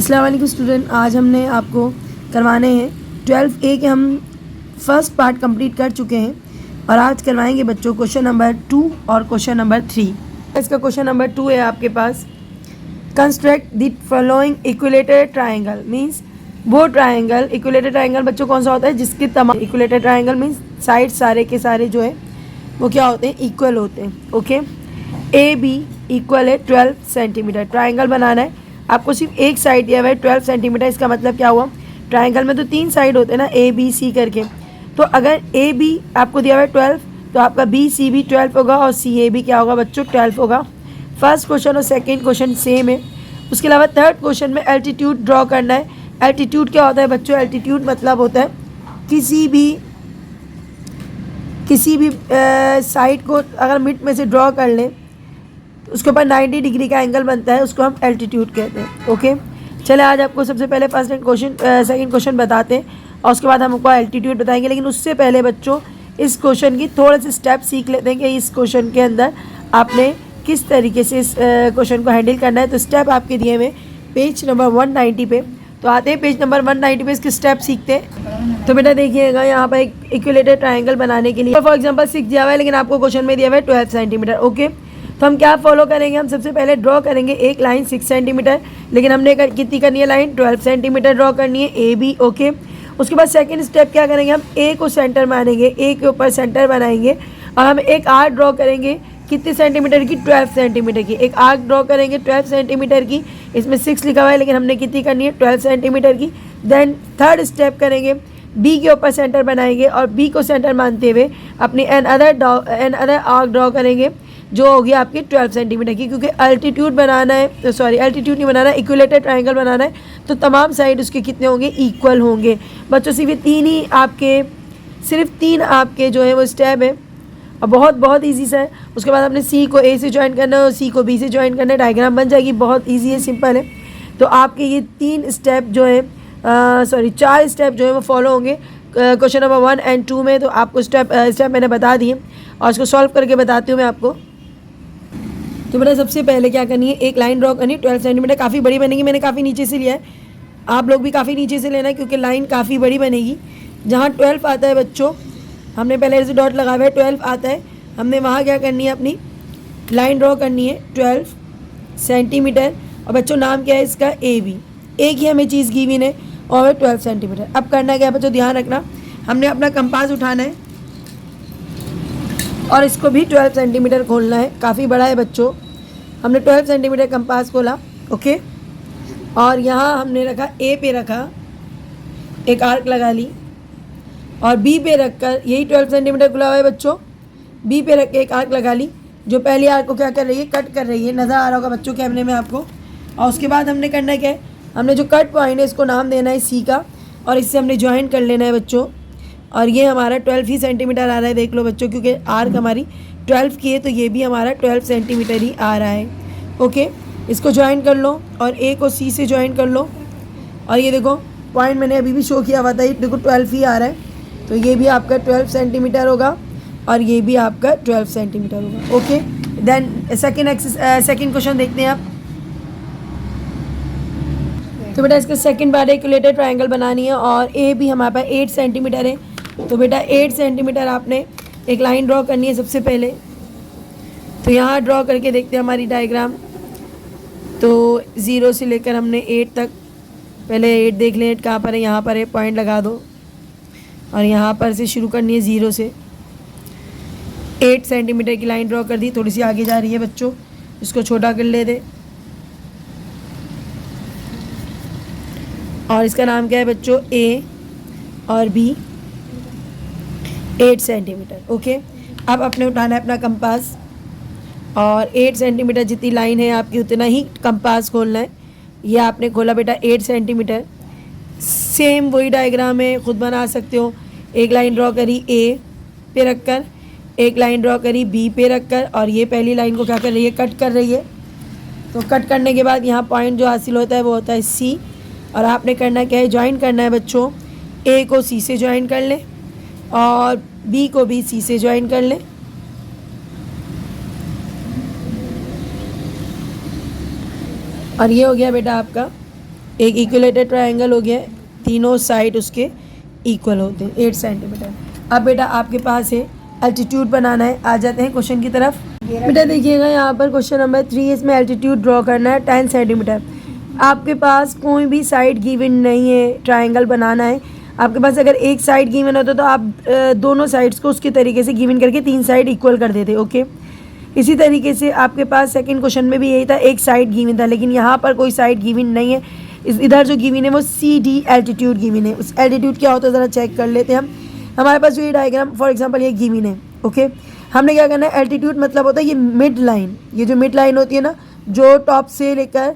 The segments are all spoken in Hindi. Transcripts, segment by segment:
अस्सलाम वालेकुम स्टूडेंट, आज हमने आपको करवाने हैं 12A के हम फर्स्ट पार्ट कंप्लीट कर चुके हैं और आज करवाएंगे बच्चों क्वेश्चन नंबर 2 और क्वेश्चन नंबर 3। इसका क्वेश्चन नंबर 2 है आपके पास, construct the following equilateral triangle. Means वो ट्राइंगल, इक्विलेटरल ट्राइंगल बच्चों कौन सा होता है जिसके तमाम, इक्विलेटरल ट्राइंगल मीन्स साइड सारे के सारे जो है वो क्या होते हैं, इक्वल होते हैं। ओके, ए बी इक्वल है 12 सेंटीमीटर। ट्राइंगल बनाना है, आपको सिर्फ एक साइड दिया हुआ है 12 सेंटीमीटर। इसका मतलब क्या हुआ, ट्राइंगल में तो 3 साइड होते हैं ना, ए बी सी करके। तो अगर ए बी आपको दिया हुआ है 12, तो आपका बी सी भी 12 होगा और सी ए भी क्या होगा बच्चों, 12 होगा। फर्स्ट क्वेश्चन और सेकेंड क्वेश्चन सेम है। उसके अलावा थर्ड क्वेश्चन में एल्टीट्यूड ड्रॉ करना है। एल्टीट्यूड क्या होता है बच्चों, एल्टीट्यूड मतलब होता है किसी भी साइड को अगर मिड में से ड्रॉ कर लें, उसके ऊपर 90 डिग्री का एंगल बनता है, उसको हम एल्टीट्यूड कहते हैं। ओके, चले आज आपको सबसे पहले फर्स्ट सेकंड क्वेश्चन बताते हैं और उसके बाद हम आपको एल्टीट्यूड बताएंगे। लेकिन उससे पहले बच्चों इस क्वेश्चन की थोड़े से स्टेप सीख लेते हैं कि इस क्वेश्चन के अंदर आपने किस तरीके से इस क्वेश्चन को हैंडल करना है। तो स्टेप आपके दिए हुए पेज नंबर 190 पे। तो आते हैं पेज नंबर 190 पे, इसके स्टेप सीखते हैं। तो बेटा देखिएगा, यहाँ पर एक इक्विलेटरल ट्राइंगल बनाने के लिए फॉर एग्जाम्पल 6 दिया हुआ है, लेकिन आपको क्वेश्चन में दिया हुआ है 12 सेंटीमीटर। ओके, तो हम क्या फॉलो करेंगे, हम सबसे पहले ड्रॉ करेंगे एक लाइन 6 सेंटीमीटर, लेकिन हमने कितनी करनी है लाइन, 12 सेंटीमीटर ड्रॉ करनी है ए बी। ओके, उसके बाद सेकंड स्टेप क्या करेंगे, हम ए को सेंटर मानेंगे, ए के ऊपर सेंटर बनाएंगे और हम एक आर्क ड्रॉ करेंगे कितने सेंटीमीटर की, 12 सेंटीमीटर की। एक आर्क ड्रॉ करेंगे 12 सेंटीमीटर की, इसमें 6 लिखा हुआ है लेकिन हमने कितनी करनी है, 12 सेंटीमीटर की। देन थर्ड स्टेप करेंगे, बी के ऊपर सेंटर बनाएंगे और बी को सेंटर मानते हुए अपनी एन अदर आर्क ड्रॉ करेंगे जो होगी आपकी 12 सेंटीमीटर की। क्योंकि अल्टीट्यूड बनाना है, सॉरी अल्टीट्यूड नहीं बनाना है, इक्विलेटरल ट्राइंगल बनाना है, तो तमाम साइड उसके कितने होंगे, इक्वल होंगे। बच्चों सिर्फ तीन आपके जो है वो स्टेप है और बहुत ईजी सा है। उसके बाद आपने सी को ए से ज्वाइन करना है और सी को बी से ज्वाइन करना है, डायग्राम बन जाएगी, बहुत ईजी है, सिंपल है। तो आपके ये 3 स्टेप जो है, 4 स्टेप जो है वो फॉलो होंगे क्वेश्चन नंबर 1 एंड 2 में। तो आपको स्टेप मैंने बता दिए और इसको सॉल्व करके बताती हूँ मैं आपको। तो बेटा सबसे पहले क्या करनी है, एक लाइन ड्रॉ करनी है 12 सेंटीमीटर, काफ़ी बड़ी बनेगी, मैंने काफ़ी नीचे से लिया है, आप लोग भी काफ़ी नीचे से लेना है क्योंकि लाइन काफ़ी बड़ी बनेगी। जहाँ 12 आता है बच्चों, हमने पहले ऐसे डॉट लगा हुआ है, 12 आता है, हमने वहाँ क्या करनी है, अपनी लाइन ड्रॉ करनी है 12 सेंटीमीटर। और बच्चों नाम क्या है इसका, ए बी, एक ही हमें चीज़ गिवन है और 12 सेंटीमीटर। अब करना क्या है बच्चों, ध्यान रखना, हमने अपना कंपास उठाना है और इसको भी 12 सेंटीमीटर खोलना है। काफ़ी बड़ा है बच्चों, हमने 12 सेंटीमीटर कंपास खोला। ओके, और यहाँ हमने रखा, ए पे रखा, एक आर्क लगा ली और बी पे रखकर, यही 12 सेंटीमीटर खुला हुआ है बच्चों, बी पे रख के एक आर्क लगा ली। जो पहली आर्क को क्या कर रही है, कट कर रही है, नज़र आ रहा होगा बच्चों कैमरे में आपको। और उसके बाद हमने करना क्या है, हमने जो कट पॉइंट है इसको नाम देना है सी का और इससे हमने ज्वाइन कर लेना है बच्चों। और ये हमारा 12 ही सेंटीमीटर आ रहा है, देख लो बच्चों, क्योंकि आर्क हमारी 12 की है तो ये भी हमारा 12 सेंटीमीटर ही आ रहा है। ओके, इसको ज्वाइन कर लो और ए को सी से ज्वाइन कर लो। और ये देखो पॉइंट मैंने अभी भी शो किया हुआ था, ये देखो 12 ही आ रहा है, तो ये भी आपका 12 सेंटीमीटर होगा और ये भी आपका 12 सेंटीमीटर होगा। ओके, देन सेकेंड क्वेश्चन देखते हैं आप। तो बेटा इसका सेकंड बार इक्विलेटरल ट्राइंगल बनानी है और ए भी हमारे पास 8 सेंटीमीटर है। तो बेटा 8 सेंटीमीटर आपने एक लाइन ड्रॉ करनी है सबसे पहले। तो यहाँ ड्रॉ करके देखते हैं हमारी डायग्राम। तो 0 से लेकर हमने 8 तक, पहले 8 देख लें, 8 कहाँ पर है, यहाँ पर है, पॉइंट लगा दो और यहाँ पर से शुरू करनी है 0 से। 8 सेंटीमीटर की लाइन ड्रॉ कर दी, थोड़ी सी आगे जा रही है बच्चों, इसको छोटा कर ले दे। और इसका नाम क्या है बच्चों, ए और बी, 8 सेंटीमीटर। ओके, अब अपने उठाना है अपना कंपास और 8 सेंटीमीटर जितनी लाइन है आपकी उतना ही कंपास खोलना है। ये आपने खोला बेटा 8 सेंटीमीटर। सेम वही डायग्राम है, खुद बना सकते हो। एक लाइन ड्रॉ करी ए पे रखकर, एक लाइन ड्रॉ करी बी पे रखकर और ये पहली लाइन को क्या कर रही है, कट कर रही है। तो कट करने के बाद यहाँ पॉइंट जो हासिल होता है वो होता है सी। और आपने करना क्या है, ज्वाइन करना है बच्चों, ए को सी से ज्वाइन कर लें और बी को भी सी से ज्वाइन कर लें। और ये हो गया बेटा आपका एक इक्विलेटरल ट्रायंगल हो गया, तीनों साइड उसके इक्वल होते हैं 8 सेंटीमीटर। अब बेटा आपके पास है एल्टीट्यूड बनाना है। आ जाते हैं क्वेश्चन की तरफ। बेटा देखिएगा यहाँ पर क्वेश्चन नंबर 3, इसमें एल्टीट्यूड ड्रॉ करना है 10 सेंटीमीटर। आपके पास कोई भी साइड गिवन नहीं है, ट्रायंगल बनाना है। आपके पास अगर एक साइड गिवन होता तो आप दोनों साइड्स को उसके तरीके से गिवन करके 3 साइड इक्वल कर देते। ओके, इसी तरीके से आपके पास सेकंड क्वेश्चन में भी यही था, एक साइड गिवन था, लेकिन यहाँ पर कोई साइड गिवन नहीं है। इधर जो गिवन है वो CD एल्टीट्यूड गिवन है। उस एल्टीट्यूड क्या होता है ज़रा चेक कर लेते हैं हम। हमारे पास जो ये डायग्राम फॉर एग्जांपल ये गिवन है। ओके, हमने क्या करना है, एल्टीट्यूड मतलब होता है ये मिड लाइन, ये जो मिड लाइन होती है ना, जो टॉप से लेकर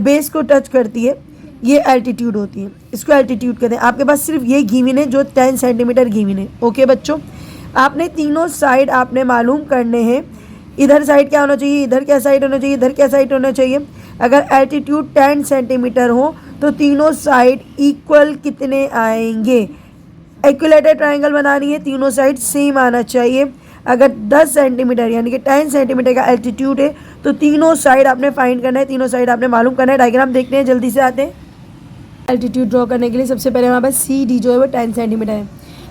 बेस को टच करती है, ये एल्टीट्यूड होती है, इसको एल्टीट्यूड कहते हैं। आपके पास सिर्फ ये गिवन है जो 10 सेंटीमीटर गिवन है। ओके बच्चों, आपने तीनों साइड आपने मालूम करने हैं। इधर साइड क्या होना चाहिए, इधर क्या साइड होना चाहिए, इधर क्या साइड होना चाहिए। अगर एल्टीट्यूड 10 सेंटीमीटर हो तो तीनों साइड इक्वल कितने आएंगे। इक्विलेटरल ट्रायंगल बनानी है, तीनों साइड सेम आना चाहिए। अगर 10 सेंटीमीटर यानी कि 10 सेंटीमीटर का एल्टीट्यूड है तो तीनों साइड आपने फाइंड करना है, तीनों साइड आपने मालूम करना है। डायग्राम देखते हैं, जल्दी से आते हैं। एल्टीट्यूड ड्रॉ करने के लिए सबसे पहले हमारे पास CD जो है वो 10 सेंटीमीटर है।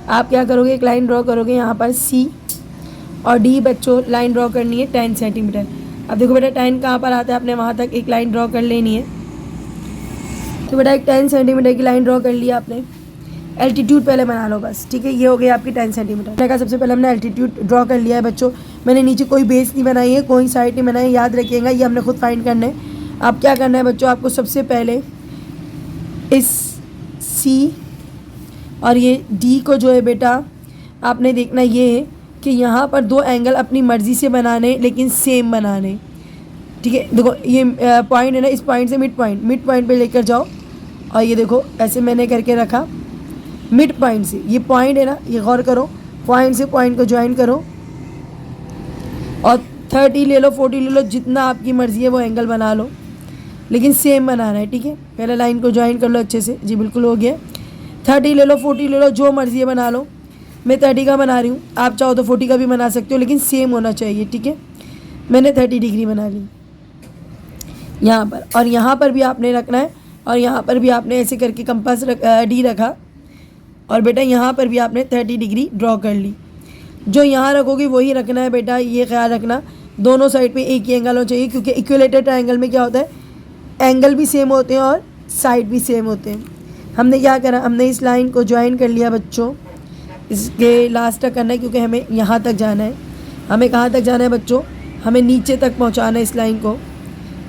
आप क्या करोगे, एक लाइन ड्रॉ करोगे यहाँ पर C और D बच्चों लाइन ड्रॉ करनी है 10 सेंटीमीटर। अब देखो बेटा 10 कहाँ पर आता है, आपने वहाँ तक एक लाइन ड्रॉ कर लेनी है। तो बेटा एक 10 सेंटीमीटर की लाइन ड्रॉ कर लिया आपने। एल्टीट्यूड पहले बना लो बस, ठीक है। ये हो गई आपकी 10 सेंटीमीटर। मैंने कहा सबसे पहले हमने एल्टीट्यूड ड्रॉ कर लिया है बच्चों। मैंने नीचे कोई बेस नहीं बनाई है, कोई साइड नहीं बनाई है, याद रखिएगा, ये हमने खुद फाइंड करना है। आप क्या करना है बच्चों, आपको सबसे पहले इस C और ये D को जो है बेटा आपने देखना ये है कि यहाँ पर दो एंगल अपनी मर्ज़ी से बनाने, लेकिन सेम बनाने, ठीक है। देखो ये पॉइंट है ना, इस पॉइंट से मिड पॉइंट पे लेकर जाओ और ये देखो ऐसे मैंने करके रखा मिड पॉइंट से। ये पॉइंट है ना, ये गौर करो, पॉइंट से पॉइंट को ज्वाइन करो और 30 ले लो, 40 ले लो, जितना आपकी मर्ज़ी है वो एंगल बना लो, लेकिन सेम बनाना है, ठीक है। पहले लाइन को ज्वाइन कर लो अच्छे से। जी बिल्कुल हो गया। 30 ले लो, 40 ले लो, जो मर्ज़ी है बना लो। मैं 30 का बना रही हूँ, आप चाहो तो 40 का भी बना सकते हो, लेकिन सेम होना चाहिए, ठीक है। मैंने 30 डिग्री बना ली यहाँ पर, और यहाँ पर भी आपने रखना है, और यहाँ पर भी आपने ऐसे करके कंपास D रखा, और बेटा यहाँ पर भी आपने 30 डिग्री ड्रॉ कर ली। जो यहाँ रखोगे वही रखना है बेटा, ये ख्याल रखना दोनों साइड पे एक ही एंगल होना चाहिए, क्योंकि इक्विलेटरल ट्रायंगल में क्या होता है, एंगल भी सेम होते हैं और साइड भी सेम होते हैं। हमने क्या करा, हमने इस लाइन को ज्वाइन कर लिया बच्चों, इसके लास्ट तक करना है, क्योंकि हमें यहाँ तक जाना है। हमें कहाँ तक जाना है बच्चों, हमें नीचे तक पहुँचाना है। इस लाइन को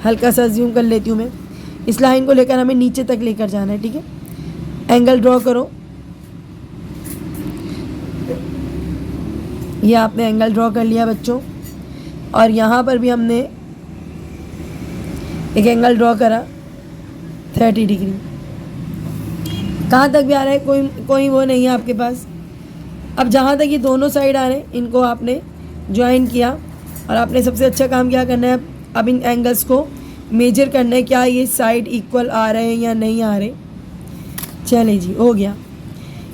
हल्का सा ज्यूम कर लेती हूँ मैं, इस लाइन को लेकर हमें नीचे तक लेकर जाना है, ठीक है। एंगल ड्रॉ करो, ये आपने एंगल ड्रॉ कर लिया बच्चों, और यहाँ पर भी हमने एक एंगल ड्रॉ करा 30 डिग्री। कहाँ तक भी आ रहा है, कोई वो नहीं है आपके पास। अब जहाँ तक ये दोनों साइड आ रहे हैं, इनको आपने ज्वाइन किया, और आपने सबसे अच्छा काम क्या करना है, अब इन एंगल्स को मेजर करना है, क्या ये साइड इक्वल आ रहे हैं या नहीं आ रहे। चले जी, हो गया।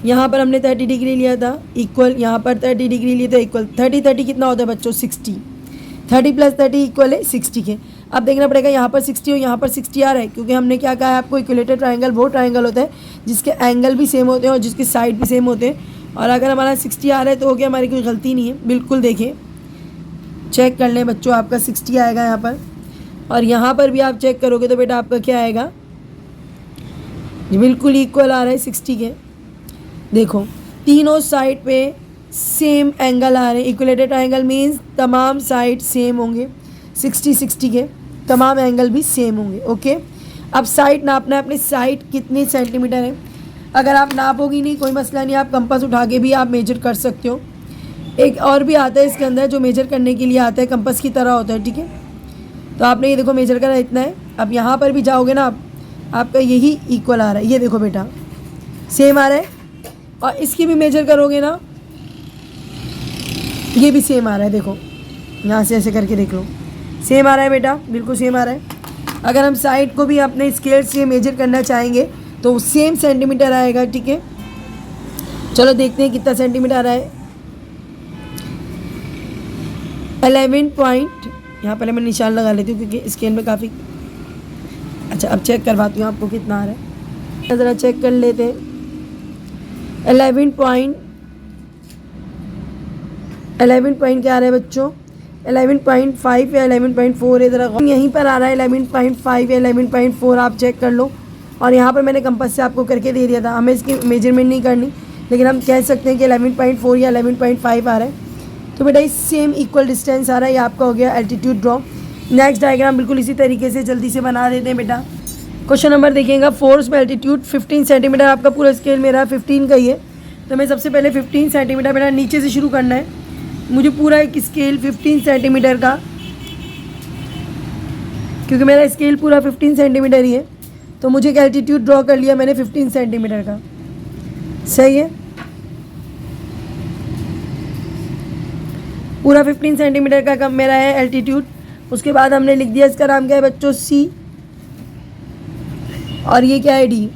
यहाँ पर हमने 30 डिग्री लिया था इक्वल, यहाँ पर 30 डिग्री लिए तो इक्वल। 30 कितना होता है बच्चों, 60। 30 + 30 इक्वल है 60 के। अब देखना पड़ेगा यहाँ पर 60 और यहाँ पर 60 आ रहा है, क्योंकि हमने क्या कहा है आपको, इक्विलेटरल ट्रायंगल वो ट्रायंगल होता है जिसके एंगल भी सेम होते हैं और जिसके साइड भी सेम होते हैं। और अगर हमारा 60 आ रहा है तो हो गया, हमारी कोई गलती नहीं है। बिल्कुल देखें, चेक कर लें बच्चों, आपका 60 आएगा यहाँ पर, और यहाँ पर भी आप चेक करोगे तो बेटा आपका क्या आएगा, बिल्कुल इक्वल आ रहा है 60 के। देखो तीनों साइड पे सेम एंगल आ रहे हैं। इक्विलेटरल ट्रायंगल मीन्स तमाम साइड सेम होंगे, 60 के तमाम एंगल भी सेम होंगे। ओके, अब साइड नापना है, अपनी साइड कितनी सेंटीमीटर है। अगर आप नापोगी नहीं कोई मसला नहीं, आप कंपास उठा के भी आप मेजर कर सकते हो। एक और भी आता है इसके अंदर जो मेजर करने के लिए आता है, कंपास की तरह होता है, ठीक है। तो आपने ये देखो मेजर करा इतना है। अब यहाँ पर भी जाओगे ना आपका यही इक्वल आ रहा है, ये देखो बेटा सेम आ रहा है, और इसकी भी मेजर करोगे ना ये भी सेम आ रहा है। देखो यहाँ से ऐसे करके देख लो, सेम आ रहा है बेटा, बिल्कुल सेम आ रहा है। अगर हम साइड को भी अपने स्केल से मेजर करना चाहेंगे तो सेम सेंटीमीटर आएगा, ठीक है। चलो देखते हैं कितना सेंटीमीटर आ रहा है। 11 पॉइंट, यहाँ पहले मैं निशान लगा लेती हूँ क्योंकि स्केल में काफ़ी अच्छा अब चेक करवाती हूँ आपको कितना आ रहा है, ज़रा चेक कर लेते हैं। 11 पॉइंट क्या आ रहा है बच्चों, 11.5 या 11.4 है, ज़रा यहीं पर आ रहा है 11.5 या 11.4, आप चेक कर लो। और यहाँ पर मैंने कंपास से आपको करके दे दिया था, हमें इसकी मेजरमेंट नहीं करनी, लेकिन हम कह सकते हैं कि 11.4 या 11.5 आ रहा है। तो बेटा इस सेम इक्वल डिस्टेंस आ रहा है, ये आपका हो गया एल्टीट्यूड ड्रॉ। नेक्स्ट डायग्राम बिल्कुल इसी तरीके से जल्दी से बना देते हैं बेटा। क्वेश्चन नंबर देखिएगा, फोर्स में एल्टीट्यूड 15 सेंटीमीटर, आपका पूरा स्केल मेरा 15 का ही है, तो मैं सबसे पहले 15 सेंटीमीटर बेटा नीचे से शुरू करना है। मुझे पूरा एक स्केल 15 सेंटीमीटर का, क्योंकि मेरा स्केल पूरा 15 सेंटीमीटर ही है, तो मुझे एक एल्टीट्यूड ड्रॉ कर लिया मैंने 15 सेंटीमीटर का। सही है, पूरा 15 सेंटीमीटर का कम मेरा है एल्टीट्यूड। उसके बाद हमने लिख दिया, इसका नाम क्या है बच्चों, सी, और ये क्या है, डी।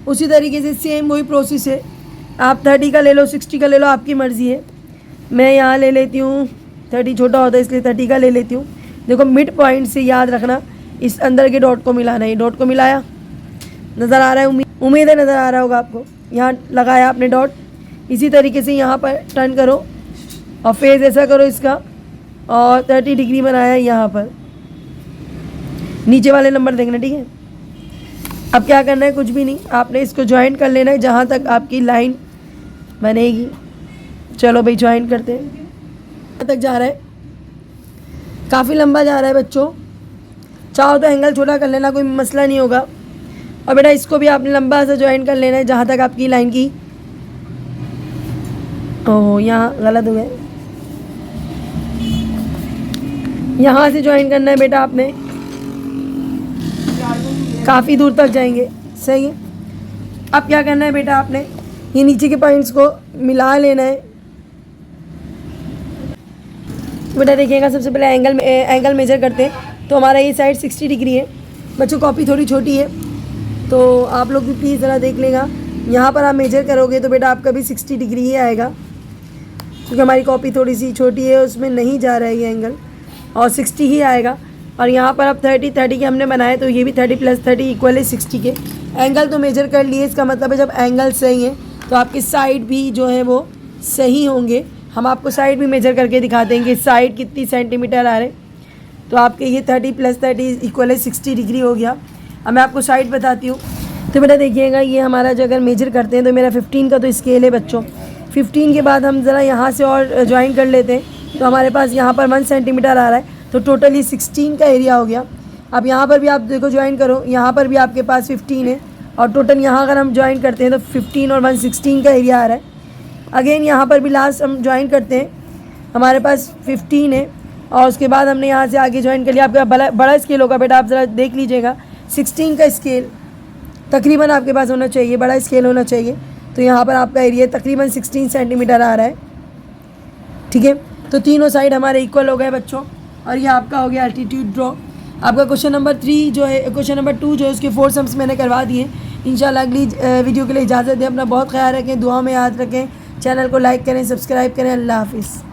उसी तरीके से सेम वही प्रोसेस है, आप 30 का ले लो, 60 का ले लो, आपकी मर्ज़ी है। मैं यहाँ ले लेती हूँ, 30 छोटा होता है इसलिए 30 का ले लेती हूँ। देखो मिड पॉइंट से याद रखना, इस अंदर के डॉट को मिलाना है। डॉट को मिलाया, नज़र आ रहा है, उम्मीद है नज़र आ रहा होगा आपको। यहाँ लगाया आपने डॉट, इसी तरीके से यहाँ पर टर्न करो और फेस ऐसा करो इसका, और 30 डिग्री बनाया यहाँ पर, नीचे वाले नंबर देखना, ठीक है। अब क्या करना है, कुछ भी नहीं, आपने इसको ज्वाइन कर लेना है जहाँ तक आपकी लाइन बनेगी। चलो भाई ज्वाइन करते हैं, कहाँ तक जा रहा है, काफ़ी लंबा जा रहा है बच्चों, चाहो तो एंगल छोटा कर लेना, कोई मसला नहीं होगा। और बेटा इसको भी आपने लंबा सा ज्वाइन कर लेना है जहाँ तक आपकी लाइन की, ओह यहाँ गलत हो गया, यहाँ से ज्वाइन करना है बेटा आपने, काफ़ी दूर तक जाएंगे। सही है, अब क्या करना है बेटा, आपने ये नीचे के पॉइंट्स को मिला लेना है। बेटा देखिएगा, सबसे पहले एंगल मेजर करते हैं, तो हमारा ये साइड 60 डिग्री है। बच्चों कॉपी थोड़ी छोटी है, तो आप लोग भी प्लीज़ ज़रा देख लेगा। यहाँ पर आप मेजर करोगे तो बेटा आपका भी 60 डिग्री ही आएगा, क्योंकि हमारी कॉपी थोड़ी सी छोटी है, उसमें नहीं जा रहा है ये एंगल, और 60 ही आएगा। और यहाँ पर अब 30 के हमने बनाए, तो ये भी 30 + 30 इक्वल है 60 के। एंगल तो मेजर कर लिए, इसका मतलब है जब एंगल सही है तो आपके साइड भी जो है वो सही होंगे। हम आपको साइड भी मेजर करके दिखा देंगे, साइड कितनी सेंटीमीटर आ रहे, तो आपके ये 30 + 30 इक्वल है 60 डिग्री हो गया। अब मैं आपको साइड बताती हूँ, तो बेटा देखिएगा, ये हमारा जो अगर मेजर करते हैं तो मेरा 15 का तो स्केल है बच्चों। 15 के बाद हम ज़रा यहाँ से और ज्वाइन कर लेते हैं, तो हमारे पास यहाँ पर 1 सेंटीमीटर आ रहा है, तो टोटल ये 16 का एरिया हो गया। अब यहाँ पर भी आप देखो ज्वाइन करो, यहाँ पर भी आपके पास 15 है, और टोटल यहाँ अगर हम ज्वाइन करते हैं तो 15 और 1 16 का एरिया आ रहा है। अगेन यहाँ पर भी लास्ट हम ज्वाइन करते हैं, हमारे पास 15 है, और उसके बाद हमने यहाँ से आगे ज्वाइन कर लिया। आपका बड़ा स्केल होगा बेटा, आप ज़रा देख लीजिएगा, 16 का स्केल तकरीबन आपके पास होना चाहिए, बड़ा स्केल होना चाहिए। तो यहाँ पर आपका एरिया तकरीबन 16 सेंटीमीटर आ रहा है, ठीक है। तो तीनों साइड हमारे इक्वल हो गए बच्चों, और ये आपका हो गया एल्टीट्यूड ड्रॉ। आपका क्वेश्चन नंबर 3 जो है, क्वेश्चन नंबर 2 जो है, उसके 4 सम्स मैंने करवा दिए। इंशाल्लाह अगली वीडियो के लिए इजाज़त दें, अपना बहुत ख्याल रखें, दुआ में याद रखें, चैनल को लाइक करें, सब्सक्राइब करें। अल्लाह हाफिज़।